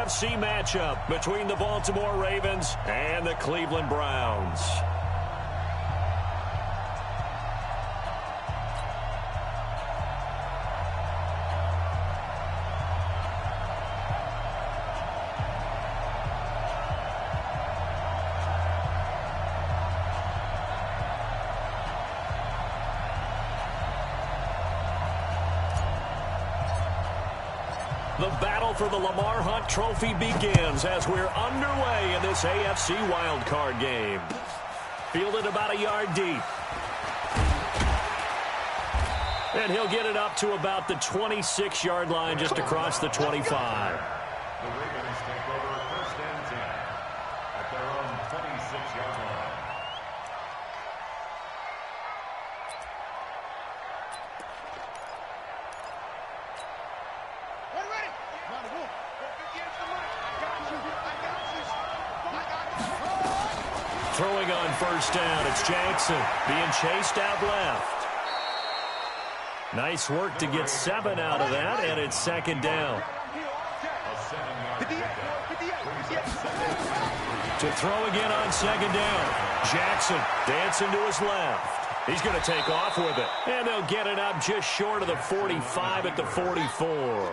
AFC matchup between the Baltimore Ravens and the Cleveland Browns. The battle for the Lamar Hunt Trophy begins as we're underway in this AFC Wildcard game. Fielded about a yard deep. And he'll get it up to about the 26-yard line just across the 25. The Ravens take over first and 10 at their own 26-yard line. Throwing on first down, it's Jackson being chased out left. Nice work to get 7 out of that, and it's second down. To throw again on second down. Jackson dancing to his left. He's going to take off with it. And they'll get it up just short of the 45 at the 44.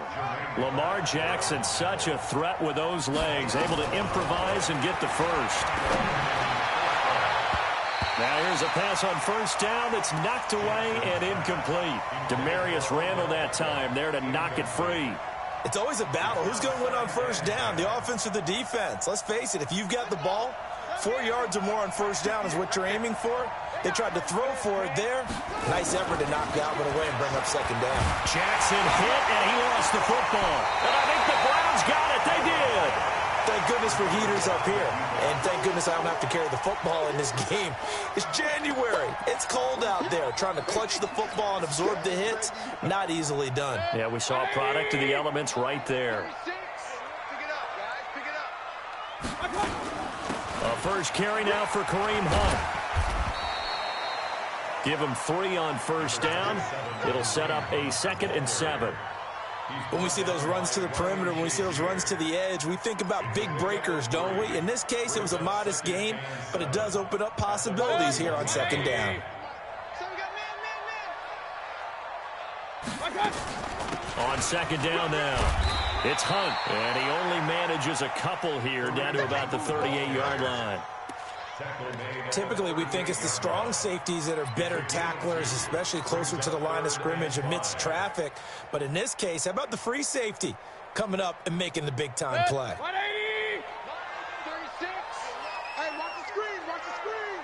Lamar Jackson, such a threat with those legs, able to improvise and get the first. Now here's a pass on first down that's knocked away and incomplete. Demarius Randall that time there to knock it free. It's always a battle. Who's going to win on first down, the offense or the defense? Let's face it, if you've got the ball, 4 yards or more on first down is what you're aiming for. They tried to throw for it there. Nice effort to knock Galvin away and bring up second down. Jackson hit, and he lost the football. And I think the Browns got it. They did. Thank goodness for heaters up here. And thank goodness I don't have to carry the football in this game. It's January. It's cold out there. Trying to clutch the football and absorb the hits, not easily done. Yeah, we saw a product of the elements right there. A first carry now for Kareem Hunt. Give him 3 on first down. It'll set up a 2nd and 7. When we see those runs to the perimeter, when we see those runs to the edge, we think about big breakers, don't we? In this case, it was a modest gain, but it does open up possibilities here on second down. On second down now, it's Hunt, and he only manages a couple here down to about the 38-yard line. Typically, we think it's the strong safeties that are better tacklers, especially closer to the line of scrimmage amidst traffic. But in this case, how about the free safety coming up and making the big-time play? 180! 36! Hey, watch the screen! Watch the screen!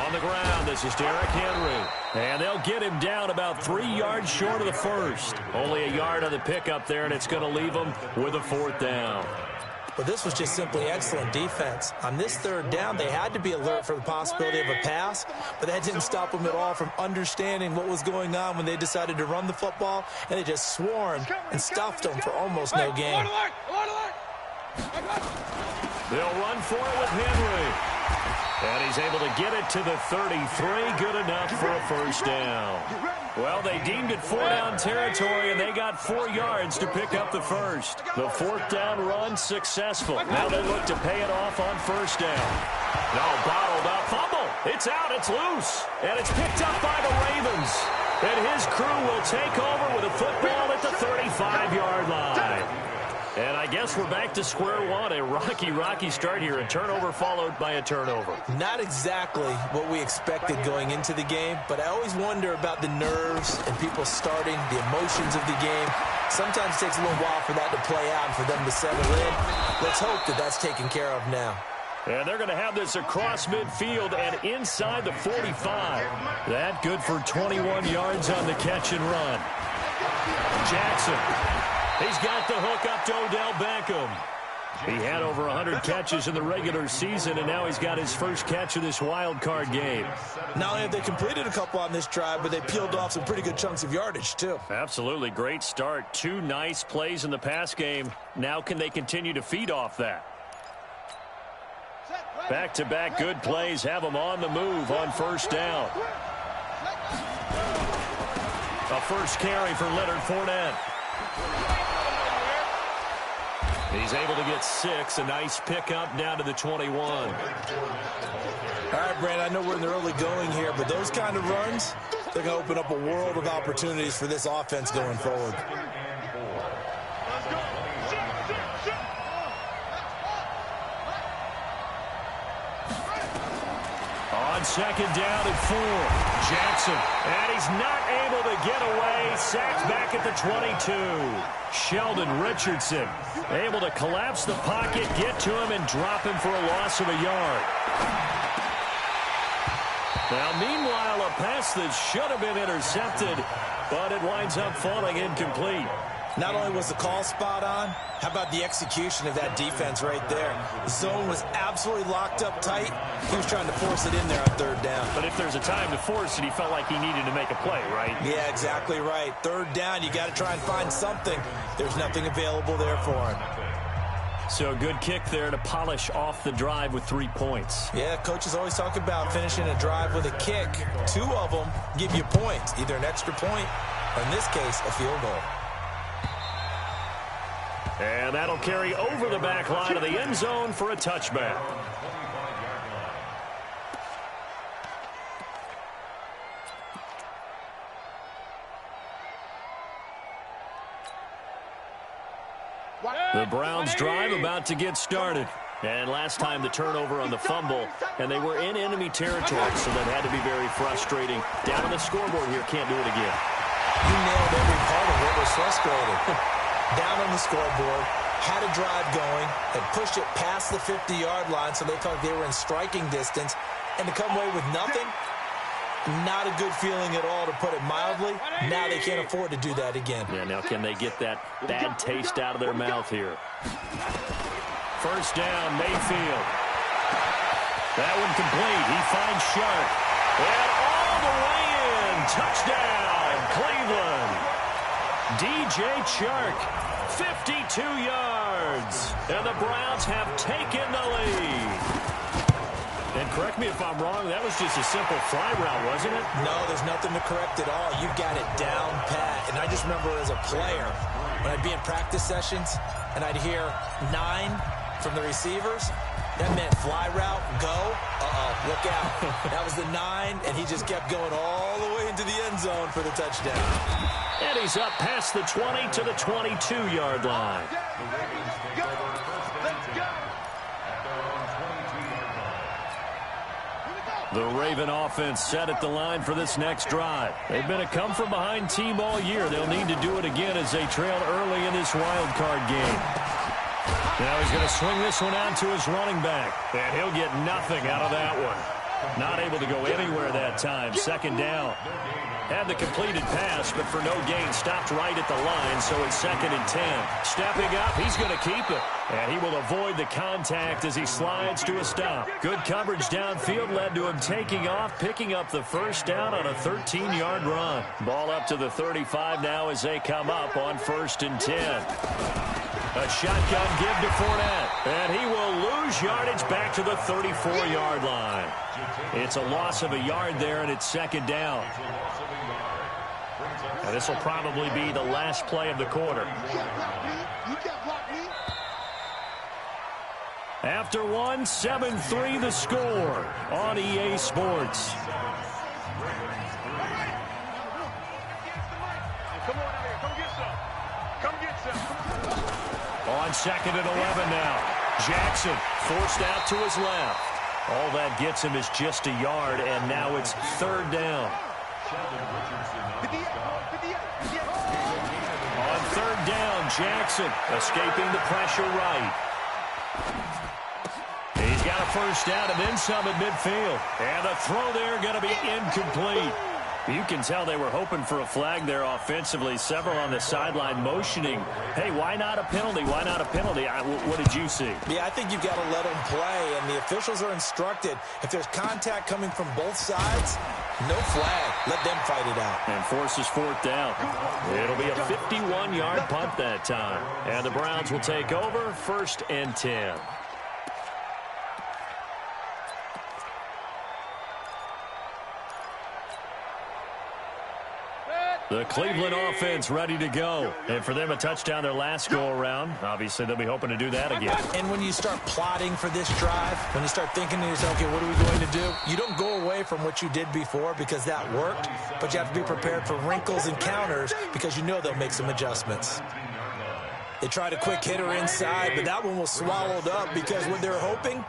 On the ground, this is Derrick Henry. And they'll get him down about 3 yards short of the first. Only a yard on the pickup there, and it's going to leave him with a 4th down. Well, this was just simply excellent defense. On this 3rd down, they had to be alert for the possibility of a pass, but that didn't stop them at all from understanding what was going on when they decided to run the football, and they just swarmed and stuffed them for almost no gain. They'll run for it with Henry. And he's able to get it to the 33. Good enough for a first down. Well, they deemed it 4-down territory, and they got 4 yards to pick up the first. The 4th down run successful. Now they look to pay it off on first down. No, bottled up. Fumble. It's out. It's loose. And it's picked up by the Ravens. And his crew will take over with a football at the 35-yard line. And I guess we're back to square one. A rocky start here. A turnover followed by a turnover. Not exactly what we expected going into the game, but I always wonder about the nerves and people starting, the emotions of the game. Sometimes it takes a little while for that to play out and for them to settle in. Let's hope that that's taken care of now. And they're going to have this across midfield and inside the 45. That good for 21 yards on the catch and run. Jackson. He's got the hook up to Odell Beckham. He had over 100 catches in the regular season, and now he's got his first catch of this wild card game. Not only have they completed a couple on this drive, but they peeled off some pretty good chunks of yardage, too. Absolutely. Great start. 2 nice plays in the pass game. Now can they continue to feed off that? Back-to-back good plays have them on the move on first down. A first carry for Leonard Fournette. He's able to get 6. A nice pickup down to the 21. All right, Brandon, I know we're in the early going here, but those kind of runs, they're going to open up a world of opportunities for this offense going forward. On second down and 4, Jackson. And he's not able to get away. Sacked back at the 22. Sheldon Richardson able to collapse the pocket, get to him, and drop him for a loss of a yard. Now, meanwhile, a pass that should have been intercepted, but it winds up falling incomplete. Not only was the call spot on, how about the execution of that defense right there? The zone was absolutely locked up tight. He was trying to force it in there on third down. But if there's a time to force it, he felt like he needed to make a play, right? Yeah, exactly right. Third down, you got to try and find something. There's nothing available there for him. So a good kick there to polish off the drive with 3 points. Yeah, coaches always talk about finishing a drive with a kick. 2 of them give you points, either an extra point or, in this case, a field goal. And that'll carry over the back line of the end zone for a touchback. The Browns drive about to get started. And last time the turnover on the fumble, and they were in enemy territory, so that had to be very frustrating. Down on the scoreboard here, can't do it again. You nailed every part of what was frustrating. Down on the scoreboard, had a drive going, had pushed it past the 50-yard line, so they thought they were in striking distance, and to come away with nothing, not a good feeling at all, to put it mildly. Now they can't afford to do that again. Yeah, now can they get that bad taste out of their mouth here? First down, Mayfield. That one complete. He finds Sharp. And all the way in. Touchdown, Cleveland. DJ Chark, 52 yards. And the Browns have taken the lead. And correct me if I'm wrong, that was just a simple fly route, wasn't it? No, there's nothing to correct at all. You've got it down pat. And I just remember as a player, when I'd be in practice sessions, and I'd hear 9 from the receivers, that meant fly route, go, look out. That was the 9, and he just kept going all the way into the end zone for the touchdown. And he's up past the 20 to the 22-yard line. The Raven offense set at the line for this next drive. They've been a come-from-behind team all year. They'll need to do it again as they trail early in this wild card game. Now he's going to swing this one out to his running back. And he'll get nothing out of that one. Not able to go anywhere that time. Second down. Had the completed pass, but for no gain, stopped right at the line, so it's 2nd and 10. Stepping up, he's going to keep it. And he will avoid the contact as he slides to a stop. Good coverage downfield led to him taking off, picking up the first down on a 13-yard run. Ball up to the 35 now as they come up on 1st and 10. A shotgun give to Fournette, and he will lose yardage back to the 34-yard line. It's a loss of a yard there, and it's 2nd down. And this will probably be the last play of the quarter. After one, 7-3 the score on EA Sports. On 2nd and 11 now. Jackson forced out to his left. All that gets him is just a yard, and now it's 3rd down. On 3rd down, Jackson escaping the pressure right. He's got a first down and then some at midfield. And the throw there going to be incomplete. You can tell they were hoping for a flag there offensively. Several on the sideline motioning, hey, why not a penalty? Why not a penalty? What did you see? Yeah, I think you've got to let them play, and the officials are instructed, if there's contact coming from both sides, no flag. Let them fight it out. And forces 4th down. It'll be a 51-yard punt that time. And the Browns will take over 1st and 10. The Cleveland offense ready to go. And for them, a touchdown their last go-around. Obviously, they'll be hoping to do that again. And when you start plotting for this drive, when you start thinking to yourself, okay, what are we going to do? You don't go away from what you did before because that worked, but you have to be prepared for wrinkles and counters because you know they'll make some adjustments. They tried a quick hitter inside, but that one was swallowed up because what they're hoping,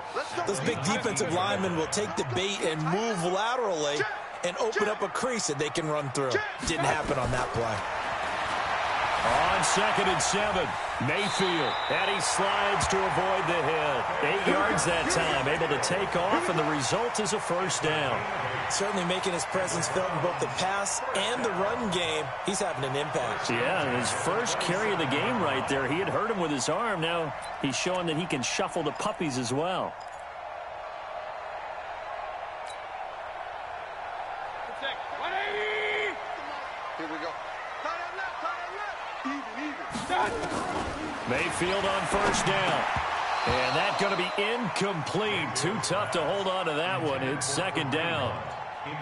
those big defensive linemen will take the bait and move laterally and open up a crease that they can run through. Didn't happen on that play. On 2nd and 7, Mayfield, and he slides to avoid the hit. 8 yards that time, able to take off, and the result is a first down. Certainly making his presence felt in both the pass and the run game. He's having an impact. Yeah, his first carry of the game right there. He had hurt him with his arm. Now he's showing that he can shuffle the puppies as well. Here we go. Mayfield on first down. And that's going to be incomplete. Too tough to hold on to that one. It's 2nd down.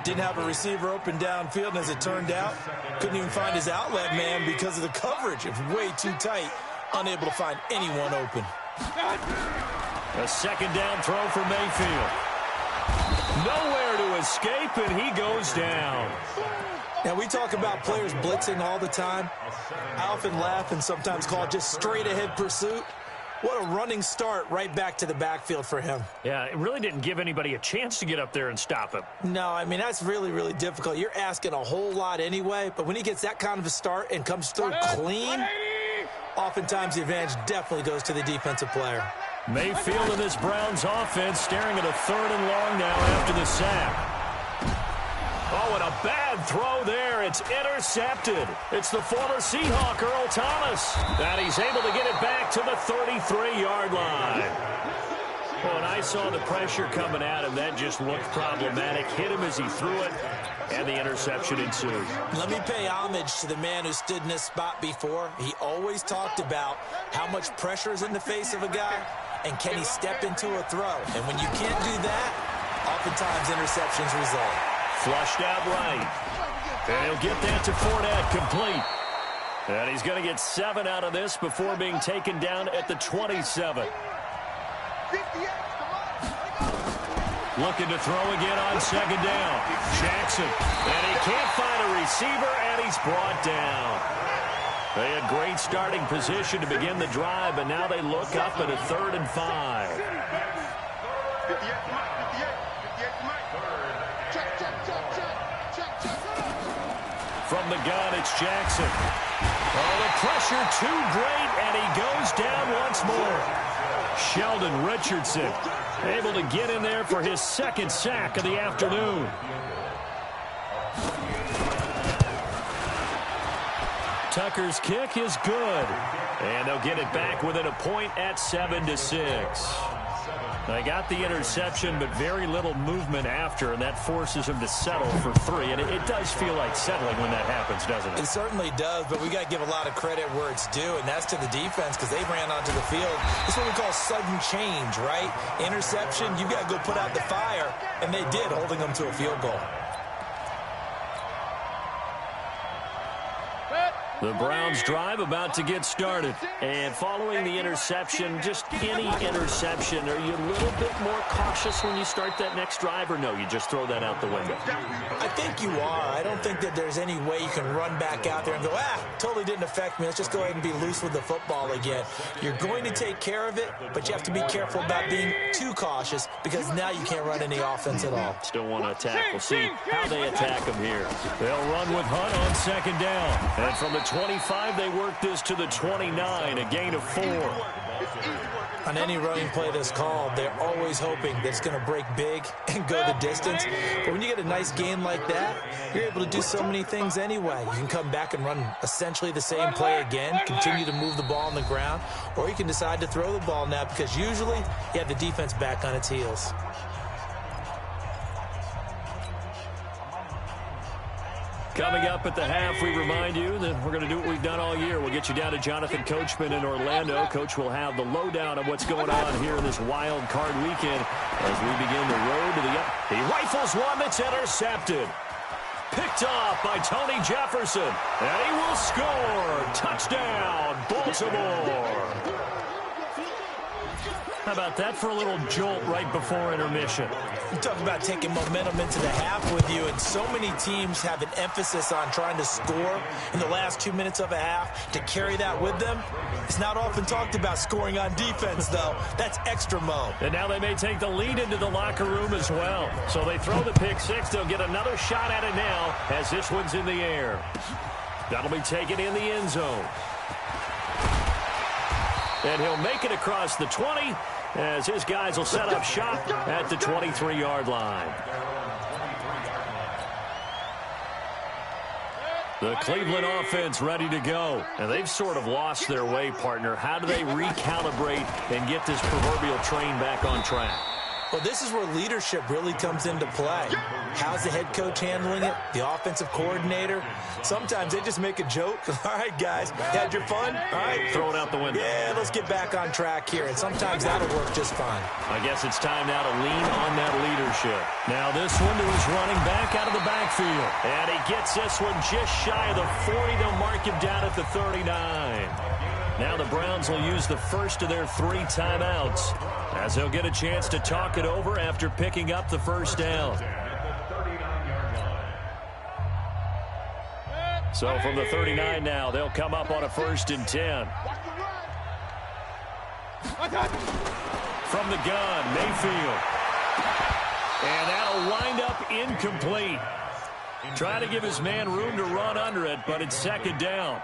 Didn't have a receiver open downfield, and as it turned out, couldn't even find his outlet man because of the coverage. It was way too tight, unable to find anyone open. A 2nd down throw for Mayfield. Nowhere to escape, and he goes down. Now, we talk about players blitzing all the time. I often laugh and sometimes call it just straight-ahead pursuit. What a running start right back to the backfield for him. Yeah, it really didn't give anybody a chance to get up there and stop him. No, I mean, that's really, really difficult. You're asking a whole lot anyway, but when he gets that kind of a start and comes through clean, oftentimes the advantage definitely goes to the defensive player. Mayfield and this Browns offense staring at a 3rd and long now after the sack. Oh, and a bad throw there. It's intercepted. It's the former Seahawk, Earl Thomas. And he's able to get it back to the 33-yard line. When I saw the pressure coming at him, that just looked problematic. Hit him as he threw it, and the interception ensued. Let me pay homage to the man who stood in this spot before. He always talked about how much pressure is in the face of a guy, and can he step into a throw. And when you can't do that, oftentimes interceptions result. Flushed out right. And he'll get that to Fournette, complete. And he's going to get 7 out of this before being taken down at the 27. Looking to throw again on 2nd down. Jackson. And he can't find a receiver, and he's brought down. They had great starting position to begin the drive, but now they look up at a 3rd and 5. From the gun, it's Jackson. Oh, the pressure too great, and he goes down once more. Sheldon Richardson able to get in there for his 2nd sack of the afternoon. Tucker's kick is good, and they'll get it back within a point at 7-6. They got the interception, but very little movement after, and that forces him to settle for 3. And it does feel like settling when that happens, doesn't it? It certainly does, but we got to give a lot of credit where it's due, and that's to the defense because they ran onto the field. It's what we call sudden change, right? Interception, you got to go put out the fire, and they did, holding them to a field goal. The Browns drive about to get started. And following the interception, just any interception, are you a little bit more cautious when you start that next drive, or no, you just throw that out the window? I think you are. I don't think that there's any way you can run back out there and go, totally didn't affect me. Let's just go ahead and be loose with the football again. You're going to take care of it, but you have to be careful about being too cautious because now you can't run any offense at all. Still want to attack. We'll see how they attack them here. They'll run with Hunt on 2nd down. And from the 25, they work this to the 29, a gain of 4. On any running play that's called, they're always hoping that it's going to break big and go the distance. But when you get a nice gain like that, you're able to do so many things anyway. You can come back and run essentially the same play again, continue to move the ball on the ground, or you can decide to throw the ball now because usually you have the defense back on its heels. Coming up at the half, we remind you that we're going to do what we've done all year. We'll get you down to Jonathan Coachman in Orlando. Coach will have the lowdown of what's going on here in this wild card weekend as we begin the road to the up. He rifles one that's intercepted. Picked off by Tony Jefferson. And he will score. Touchdown, Baltimore. How about that for a little jolt right before intermission? You talk about taking momentum into the half with you, and so many teams have an emphasis on trying to score in the last 2 minutes of a half to carry that with them. It's not often talked about scoring on defense, though. That's extra mo. And now they may take the lead into the locker room as well. So they throw the pick six. They'll get another shot at it now as this one's in the air. That'll be taken in the end zone. And he'll make it across the 20 as his guys will set up shop at the 23-yard line. The Cleveland offense ready to go. And they've sort of lost their way, partner. How do they recalibrate and get this proverbial train back on track? Well, this is where leadership really comes into play. How's the head coach handling it? The offensive coordinator? Sometimes they just make a joke. All right, guys, had your fun? All right. Throw it out the window. Yeah, let's get back on track here. And sometimes that'll work just fine. I guess it's time now to lean on that leadership. Now this one to his running back out of the backfield. And he gets this one just shy of the 40. They'll mark him down at the 39. Now the Browns will use the first of their 3 timeouts as they'll get a chance to talk it over after picking up the first down. So from the 39 now, they'll come up on a 1st and 10. From the gun, Mayfield. And that'll wind up incomplete. Trying to give his man room to run under it, but it's 2nd down.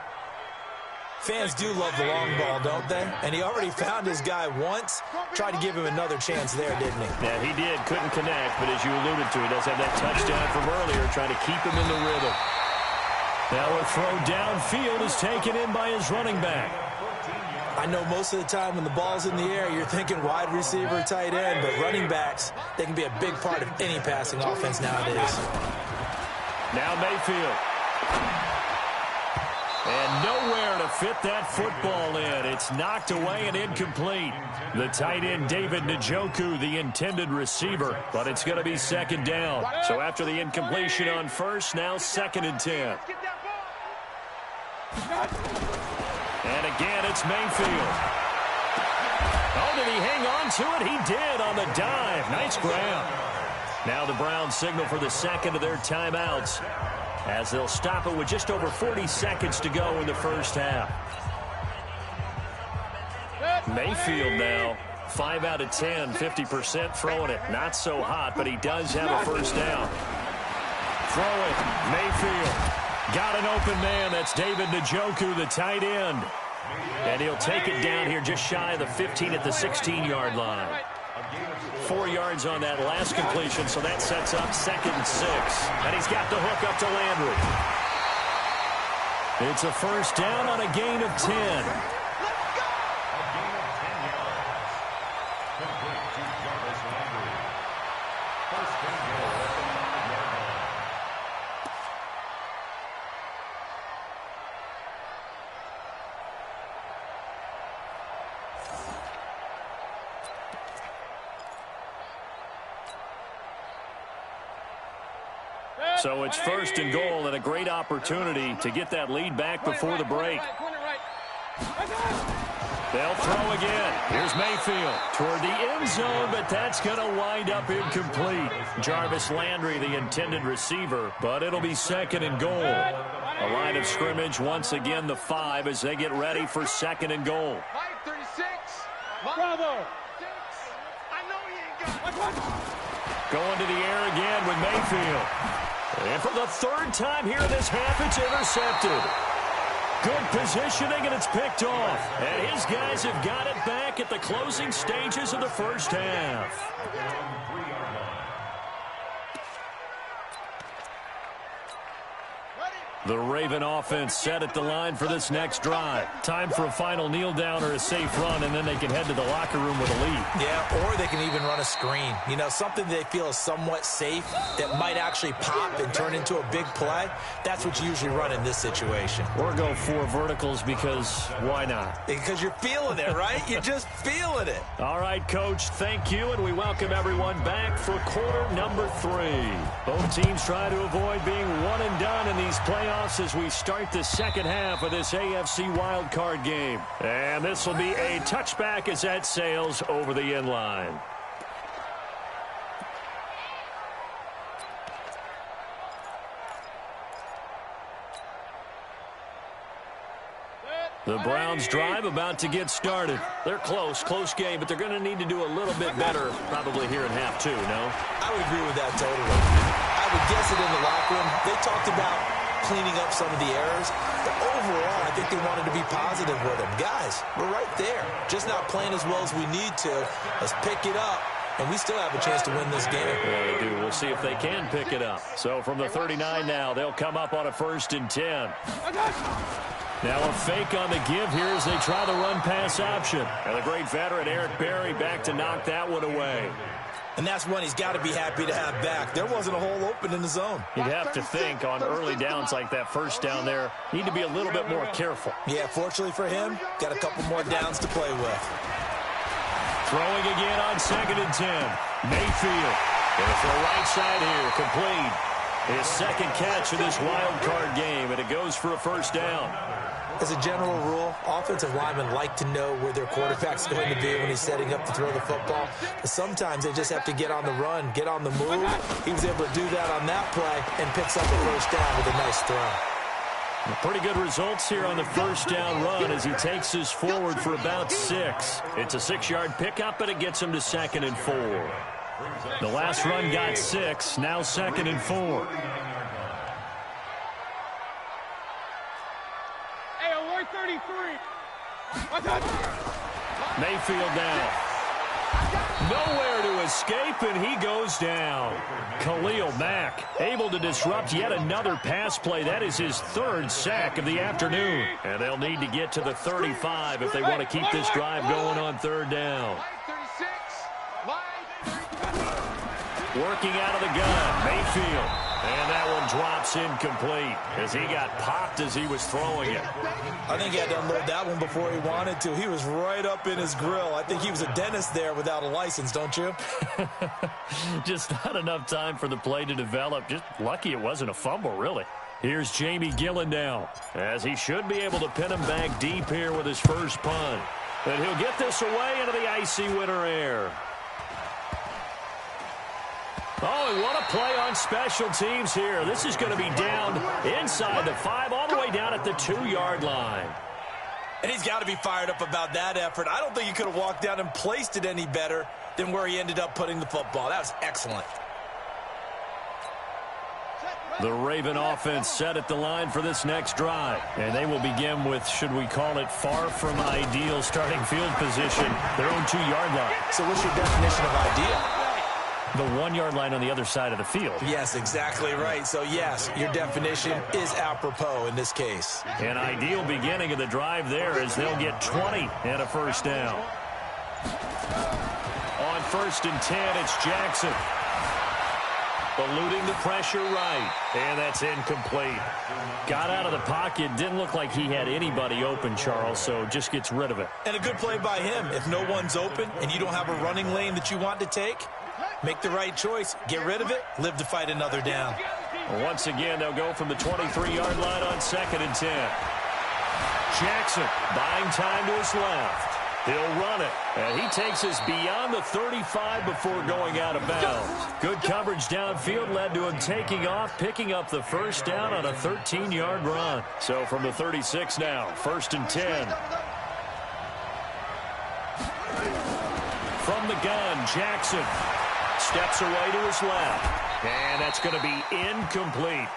Fans do love the long ball, don't they? And he already found his guy once. Tried to give him another chance there, didn't he? Yeah, he did. Couldn't connect, but as you alluded to, he does have that touchdown from earlier, trying to keep him in the rhythm. Now a throw downfield is taken in by his running back. I know most of the time when the ball's in the air, you're thinking wide receiver, tight end, but running backs, they can be a big part of any passing offense nowadays. Now Mayfield. And nowhere to fit that football in. It's knocked away and incomplete. The tight end, David Njoku, the intended receiver. But it's going to be 2nd down. So after the incompletion on first, now 2nd and 10. And again, it's Mayfield. Oh, did he hang on to it? He did on the dive. Nice grab. Now the Browns signal for the 2nd of their timeouts, as they'll stop it with just over 40 seconds to go in the first half. Mayfield now, 5 out of 10, 50% throwing it. Not so hot, but he does have a first down. Throw it, Mayfield. Got an open man, that's David Njoku, the tight end. And he'll take it down here just shy of the 15 at the 16-yard line. 4 yards on that last completion, so that sets up 2nd and 6. And he's got the hook up to Landry. It's a first down on a gain of 10. So it's 1st and goal and a great opportunity to get that lead back before the break. They'll throw again. Here's Mayfield toward the end zone, but that's going to wind up incomplete. Jarvis Landry, the intended receiver, but it'll be 2nd and goal. A line of scrimmage, once again the 5 as they get ready for 2nd and goal. 36. Bravo. I know he ain't got it. Going to the air again with Mayfield. And for the 3rd time here in this half, it's intercepted. Good positioning, and it's picked off. And his guys have got it back at the closing stages of the first half. The Raven offense set at the line for this next drive. Time for a final kneel down or a safe run, and then they can head to the locker room with a lead. Yeah, or they can even run a screen. You know, something they feel is somewhat safe that might actually pop and turn into a big play. That's what you usually run in this situation. Or go 4 verticals because why not? Because you're feeling it, right? You're just feeling it. All right, Coach, thank you, and we welcome everyone back for quarter number 3. Both teams try to avoid being one and done in these playoffs as we start the second half of this AFC Wildcard game. And this will be a touchback as that sails over the end line. The Browns drive about to get started. They're close game, but they're going to need to do a little bit better probably here in half 2, no? I would agree with that totally. I would guess it in the locker room. They talked about cleaning up some of the errors, but overall, I think they wanted to be positive with them. Guys, we're right there. Just not playing as well as we need to. Let's pick it up, and we still have a chance to win this game. Yeah, they do. We'll see if they can pick it up. So from the 39 now, they'll come up on a 1st and 10. Now a fake on the give here as they try the run-pass option. And the great veteran Eric Berry back to knock that one away. And that's one he's got to be happy to have back. There wasn't a hole open in the zone. You'd have to think on early downs like that first down there, need to be a little bit more careful. Yeah, fortunately for him, got a couple more downs to play with. Throwing again on 2nd and 10. Mayfield. Going for the right side here, complete. His second catch of this wild card game, and it goes for a 1st down. As a general rule, offensive linemen like to know where their quarterback's going to be when he's setting up to throw the football. But sometimes they just have to get on the run, get on the move. He was able to do that on that play and picks up a 1st down with a nice throw. Pretty good results here on the 1st down run as he takes us forward for about 6. It's a 6-yard pickup, and it gets him to 2nd and 4. The last run got 6, now 2nd and 4. Mayfield down. Nowhere to escape, and he goes down. Khalil Mack able to disrupt yet another pass play. That is his 3rd sack of the afternoon. And they'll need to get to the 35 if they want to keep this drive going on 3rd down. Working out of the gun, Mayfield. And that one drops incomplete as he got popped as he was throwing it. I think he had to unload that one before he wanted to. He was right up in his grill. I think he was a dentist there without a license, don't you? Just not enough time for the play to develop. Just lucky it wasn't a fumble, really. Here's Jamie Gillen now, as he should be able to pin him back deep here with his first punt. And he'll get this away into the icy winter air. Oh, and what a play on special teams here. This is going to be down inside the 5, all the way down at the 2-yard line. And he's got to be fired up about that effort. I don't think he could have walked down and placed it any better than where he ended up putting the football. That was excellent. The Raven offense set at the line for this next drive. And they will begin with, should we call it, far from ideal starting field position, their own 2-yard line. So what's your definition of ideal? The 1-yard line on the other side of the field. Yes, exactly right. So, yes, your definition is apropos in this case. An ideal beginning of the drive there as they'll get 20 and a 1st down. On 1st and 10, it's Jackson. Eluding the pressure right. And that's incomplete. Got out of the pocket. Didn't look like he had anybody open, Charles, so just gets rid of it. And a good play by him. If no one's open and you don't have a running lane that you want to take, make the right choice. Get rid of it. Live to fight another down. Once again, they'll go from the 23-yard line on 2nd and 10. Jackson buying time to his left. He'll run it, and he takes us beyond the 35 before going out of bounds. Good coverage downfield led to him taking off, picking up the 1st down on a 13-yard run. So from the 36 now, 1st and 10. From the gun, Jackson steps away to his left, and that's going to be incomplete.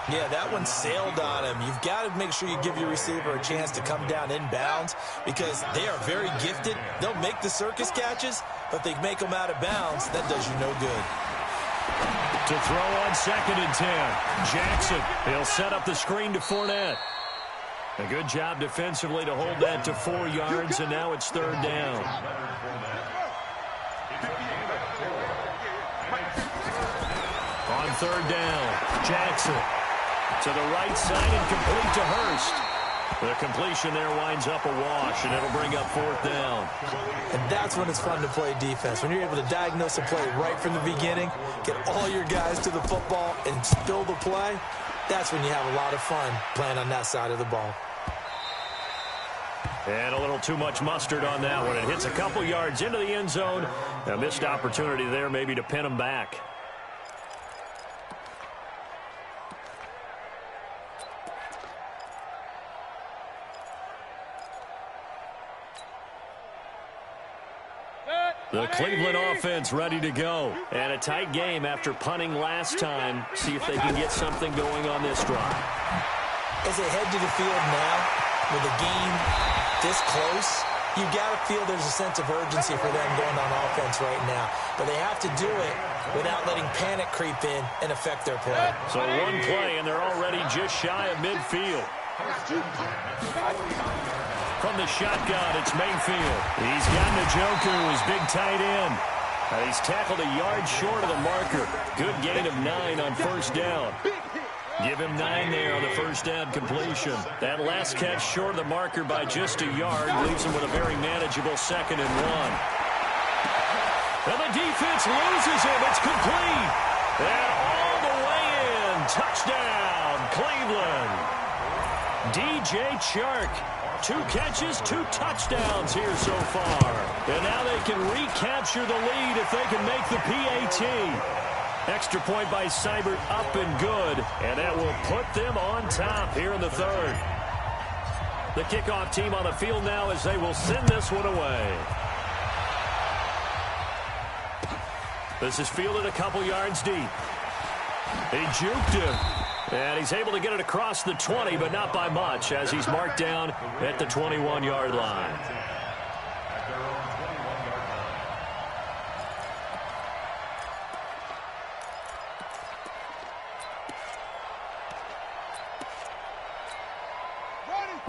Yeah, that one sailed on him. You've got to make sure you give your receiver a chance to come down inbounds because they are very gifted. They'll make the circus catches, but if they make them out of bounds, that does you no good. To throw on 2nd and 10. Jackson, he'll set up the screen to Fournette. A good job defensively to hold that to 4 yards, and now it's 3rd down. On 3rd down, Jackson to the right side and complete to Hurst. The completion there winds up a wash, and it'll bring up 4th down. And that's when it's fun to play defense. When you're able to diagnose a play right from the beginning, get all your guys to the football, and spill the play, that's when you have a lot of fun playing on that side of the ball. And a little too much mustard on that one. It hits a couple yards into the end zone. A missed opportunity there maybe to pin them back. The Cleveland offense ready to go. And a tight game after punting last time. See if they can get something going on this drive. As they head to the field now, with the game this close, you got to feel there's a sense of urgency for them going on offense right now. But they have to do it without letting panic creep in and affect their play. So one play, and they're already just shy of midfield. From the shotgun, it's Mayfield. He's got Njoku, his big tight end. And he's tackled a yard short of the marker. Good gain of 9 on 1st down. Give him 9 there on the 1st down completion. That last catch short of the marker by just a yard leaves him with a very manageable 2nd and 1. And the defense loses him. It's complete. And all the way in. Touchdown, Cleveland. DJ Chark. 2 catches, 2 touchdowns here so far. And now they can recapture the lead if they can make the PAT. Extra point by Seibert, up and good. And that will put them on top here in the 3rd. The kickoff team on the field now as they will send this one away. This is fielded a couple yards deep. He juked him. And he's able to get it across the 20, but not by much, as he's marked down at the 21-yard line.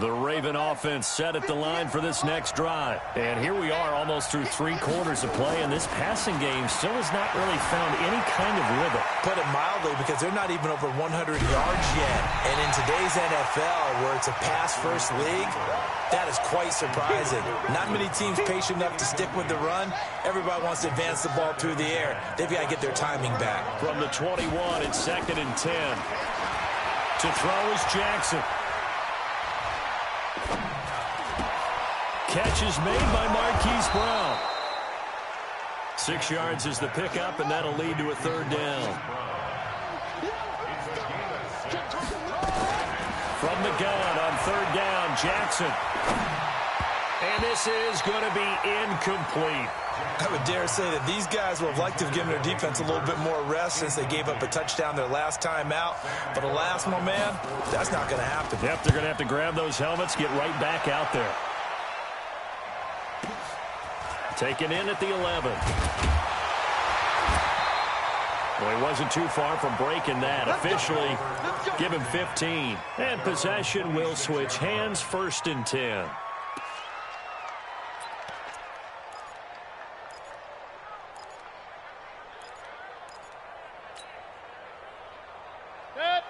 The Raven offense set at the line for this next drive. And here we are almost through 3 quarters of play, and this passing game still has not really found any kind of rhythm. Put it mildly, because they're not even over 100 yards yet. And in today's NFL, where it's a pass-first league, that is quite surprising. Not many teams patient enough to stick with the run. Everybody wants to advance the ball through the air. They've got to get their timing back. From the 21, it's 2nd and 10. To throw is Jackson. Catch is made by Marquise Brown. 6 yards is the pickup, and that'll lead to a 3rd down. From the gun on 3rd down, Jackson. And this is going to be incomplete. I would dare say that these guys would have liked to have given their defense a little bit more rest since they gave up a touchdown their last time out. But alas, my man, that's not going to happen. Yep, they're going to have to grab those helmets, get right back out there. Taken in at the 11. Well, he wasn't too far from breaking that. Officially, give him 15. And possession will switch hands, 1st and 10.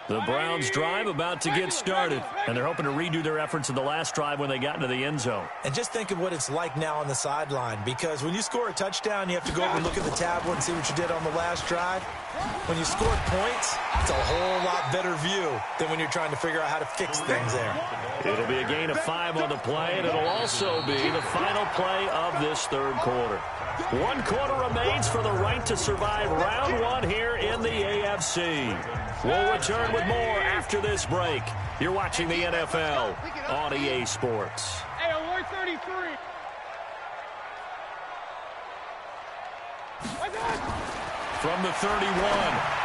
The Browns drive about to get started, and they're hoping to redo their efforts in the last drive when they got into the end zone. And just think of what it's like now on the sideline, because when you score a touchdown, you have to go over and look at the tablet and see what you did on the last drive. When you scored points, it's a whole lot better view than when you're trying to figure out how to fix things there. It'll be a gain of 5 on the play, and it'll also be the final play of this 3rd quarter. 1 quarter remains for the right to survive round 1 here in the AFC. We'll return with more after this break. You're watching the NFL on EA Sports. Hey, alert 33. From the 31,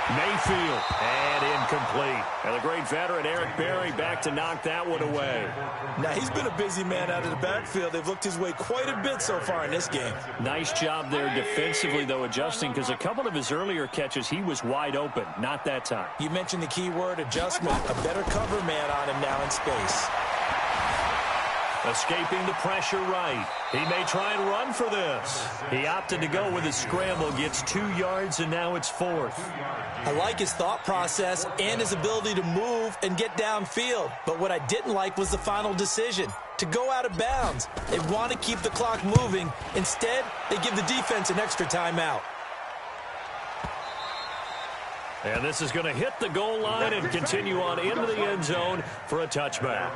Mayfield, and incomplete. And the great veteran Eric Berry back to knock that one away. Now, he's been a busy man out of the backfield. They've looked his way quite a bit so far in this game. Nice job there defensively, though, adjusting, because a couple of his earlier catches, he was wide open. Not that time. You mentioned the key word, adjustment. A better cover man on him now in space. Escaping the pressure right. He may try and run for this. He opted to go with his scramble, gets 2 yards, and now it's 4th. I like his thought process and his ability to move and get downfield. But what I didn't like was the final decision, to go out of bounds. They want to keep the clock moving. Instead, they give the defense an extra timeout. And this is going to hit the goal line and continue on into the end zone for a touchback.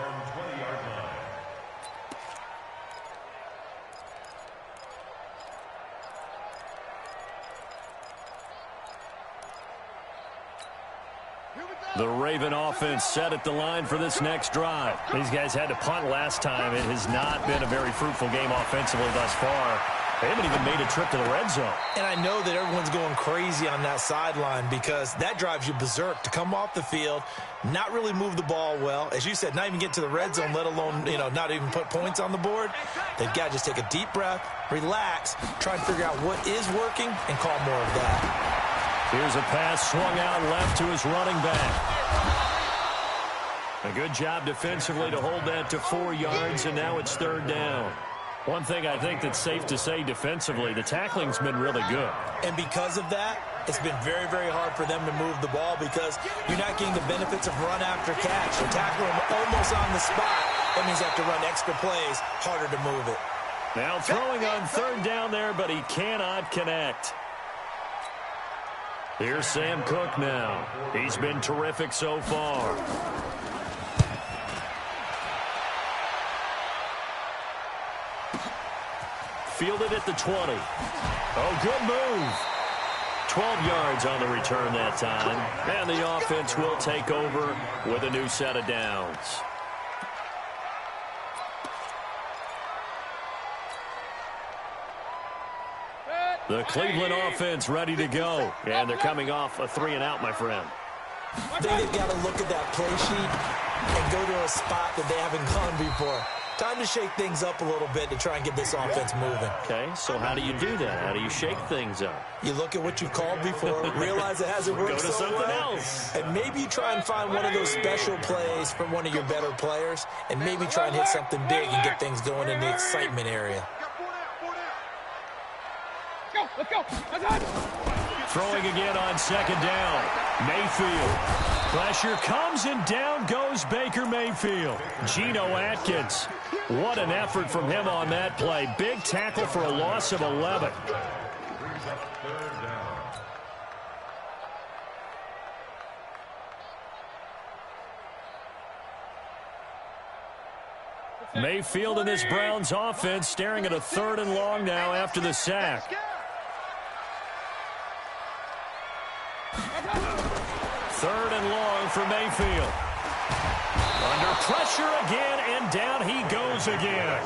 The Raven offense set at the line for this next drive. These guys had to punt last time. It has not been a very fruitful game offensively thus far. They haven't even made a trip to the red zone. And I know that everyone's going crazy on that sideline because that drives you berserk to come off the field, not really move the ball well. As you said, not even get to the red zone, let alone, not even put points on the board. They've got to just take a deep breath, relax, try and figure out what is working, and call more of that. Here's a pass swung out left to his running back. A good job defensively to hold that to 4 yards, and now it's 3rd down. One thing I think that's safe to say defensively, the tackling's been really good. And because of that, it's been very, very hard for them to move the ball because you're not getting the benefits of run after catch. You're tackling them almost on the spot. That means you have to run extra plays, harder to move it. Now throwing on 3rd down there, but he cannot connect. Here's Sam Cook now. He's been terrific so far. Fielded at the 20. Oh, good move. 12 yards on the return that time. And the offense will take over with a new set of downs. The Cleveland offense ready to go. And they're coming off a 3-and-out, my friend. I think they've got to look at that play sheet and go to a spot that they haven't gone before. Time to shake things up a little bit to try and get this offense moving. Okay, so how do you do that? How do you shake things up? You look at what you've called before, realize it hasn't worked so well. Go to something else. And maybe you try and find one of those special plays from one of your better players, and maybe try and hit something big and get things going in the excitement area. Let's go. Throwing again on 2nd down. Mayfield. Pressure comes and down goes Baker Mayfield. Geno Atkins. What an effort from him on that play. Big tackle for a loss of 11. Mayfield and this Browns offense staring at a 3rd and long now after the sack. 3rd and long for Mayfield. Under pressure again, and down he goes again.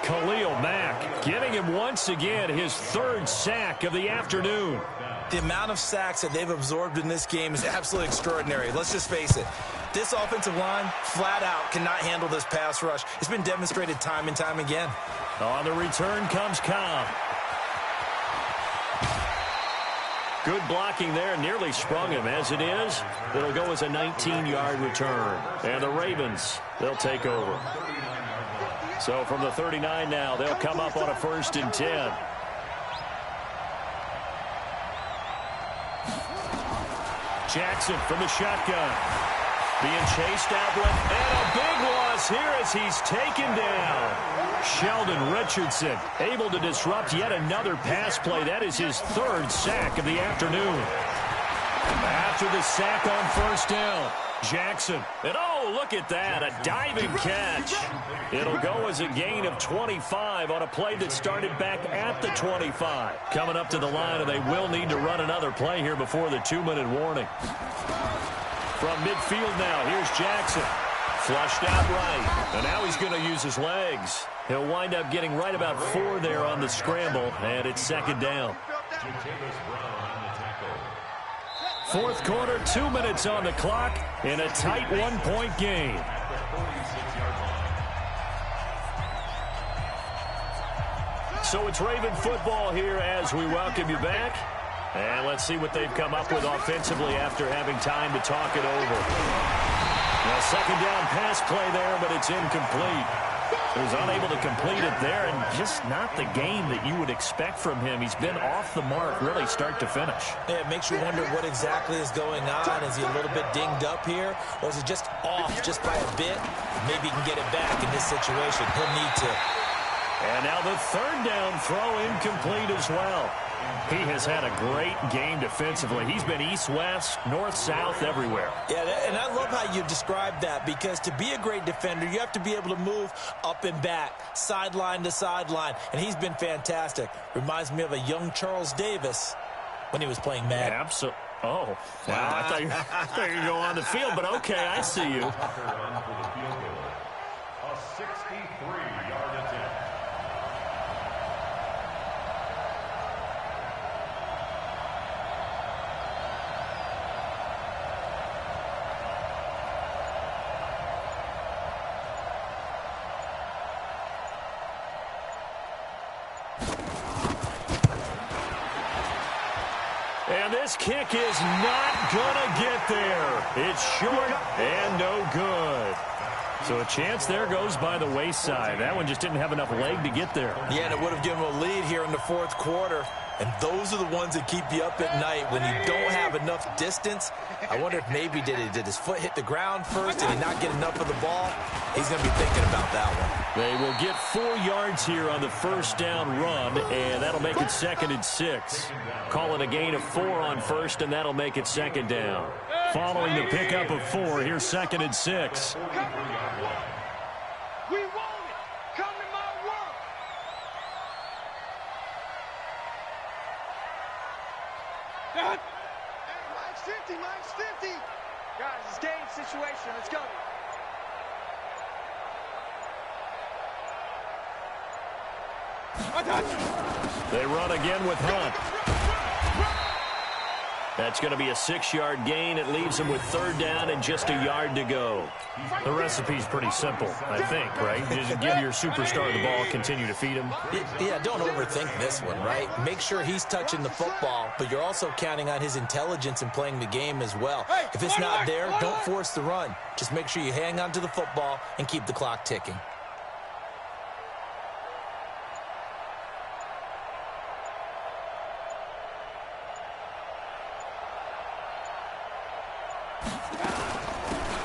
Khalil Mack giving him once again his 3rd sack of the afternoon. The amount of sacks that they've absorbed in this game is absolutely extraordinary. Let's just face it. This offensive line, flat out, cannot handle this pass rush. It's been demonstrated time and time again. On the return comes Cobb. Good blocking there, nearly sprung him. As it is, it'll go as a 19-yard return. And the Ravens, they'll take over. So from the 39 now, they'll come up on a 1st and 10. Jackson from the shotgun. Being chased out left, and a big loss here as he's taken down. Sheldon Richardson able to disrupt yet another pass play. That is his 3rd sack of the afternoon. After the sack on 1st down, Jackson. And oh, look at that, a diving catch. It'll go as a gain of 25 on a play that started back at the 25. Coming up to the line, and they will need to run another play here before the 2-minute warning. From midfield now, here's Jackson. Flushed out right, and now he's going to use his legs. He'll wind up getting right about 4 there on the scramble, and it's 2nd down. Fourth quarter, 2 minutes on the clock in a tight one-point game. So it's Raven football here as we welcome you back. And let's see what they've come up with offensively after having time to talk it over. Now, second down pass play there, but it's incomplete. He was unable to complete it there, and just not the game that you would expect from him. He's been off the mark, really, start to finish. Yeah, it makes you wonder what exactly is going on. Is he a little bit dinged up here, or is it just off just by a bit? Maybe he can get it back in this situation. He'll need to. And now the third down throw incomplete as well. He has had a great game defensively. He's been east-west, north-south, everywhere. Yeah, and I love how you described that, because to be a great defender, you have to be able to move up and back, sideline to sideline, and he's been fantastic. Reminds me of a young Charles Davis when he was playing Madden. Yeah, absolutely. Oh, wow. I thought you were going to go on the field, but okay, I see you. A 63-yard attempt. And this kick is not going to get there. It's short and no good. So a chance there goes by the wayside. That one just didn't have enough leg to get there. Yeah, and it would have given him a lead here in the fourth quarter. And those are the ones that keep you up at night when you don't have enough distance. I wonder if maybe did his foot hit the ground first? Did he not get enough of the ball? He's going to be thinking about that one. They will get 4 yards here on the first down run, and that'll make it 2nd and 6. Call it a gain of 4 on first, and that'll make it 2nd down. Following the pickup of 4, here's 2nd and 6. We want it. Come to my work. Hey, mine's 50, mine's 50. Guys, it's game situation. Let's go. They run again with Hunt. That's going to be a 6-yard gain. It leaves them with 3rd down and just a yard to go. The recipe's pretty simple, I think, right? Just give your superstar the ball, continue to feed him. Yeah, don't overthink this one, right? Make sure he's touching the football, but you're also counting on his intelligence in playing the game as well. If it's not there, don't force the run. Just make sure you hang on to the football and keep the clock ticking.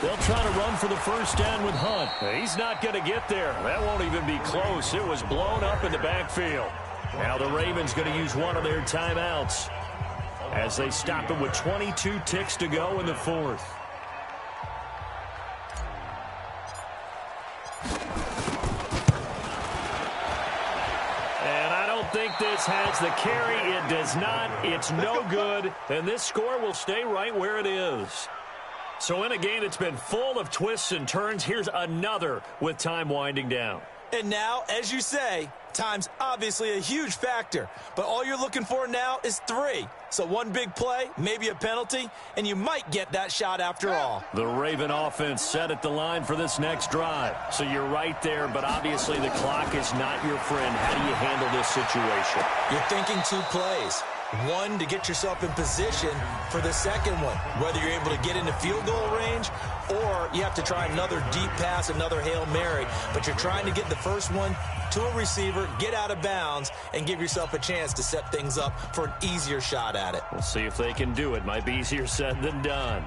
They'll try to run for the first down with Hunt. He's not going to get there. That won't even be close. It was blown up in the backfield. Now the Ravens going to use one of their timeouts as they stop it with 22 ticks to go in the fourth. And I don't think this has the carry. It does not. It's no good. And this score will stay right where it is. So in a game that's been full of twists and turns, here's another with time winding down. And now, as you say, time's obviously a huge factor. But all you're looking for now is 3. So one big play, maybe a penalty, and you might get that shot after all. The Raven offense set at the line for this next drive. So you're right there, but obviously the clock is not your friend. How do you handle this situation? You're thinking 2 plays. One, to get yourself in position for the second one, whether you're able to get into field goal range or you have to try another deep pass, another Hail Mary. But you're trying to get the first one to a receiver, get out of bounds, and give yourself a chance to set things up for an easier shot at it. We'll see if they can do it. Might be easier said than done.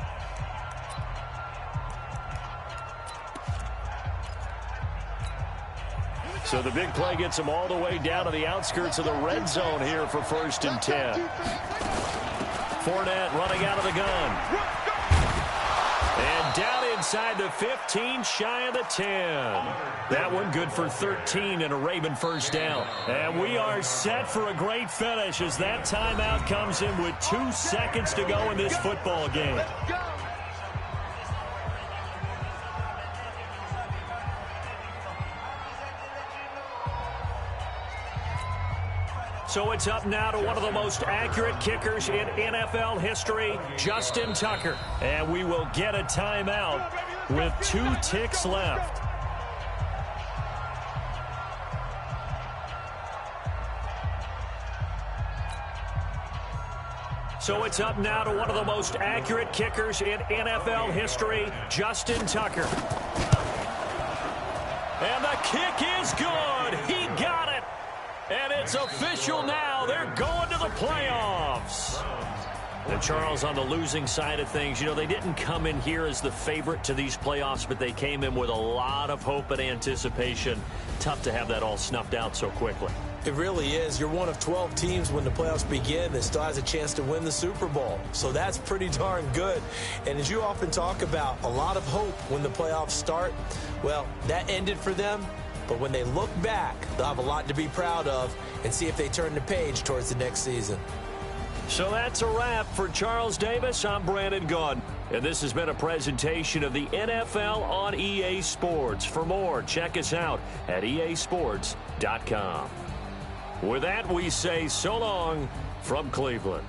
So the big play gets them all the way down to the outskirts of the red zone here for 1st and 10. Fournette running out of the gun. And down inside the 15, shy of the 10. That one good for 13 and a Raven first down. And we are set for a great finish as that timeout comes in with 2 seconds to go in this football game. So it's up now to one of the most accurate kickers in NFL history, Justin Tucker. And we will get a timeout with 2 ticks left. So it's up now to one of the most accurate kickers in NFL history, Justin Tucker. And the kick is good. He got it. And it's official now. They're going to the playoffs. And Charles, on the losing side of things, you know, they didn't come in here as the favorite to these playoffs, but they came in with a lot of hope and anticipation. Tough to have that all snuffed out so quickly. It really is. You're one of 12 teams when the playoffs begin that still has a chance to win the Super Bowl. So that's pretty darn good. And as you often talk about, a lot of hope when the playoffs start. Well, that ended for them. But when they look back, they'll have a lot to be proud of and see if they turn the page towards the next season. So that's a wrap for Charles Davis. I'm Brandon Gaudin. And this has been a presentation of the NFL on EA Sports. For more, check us out at easports.com. With that, we say so long from Cleveland.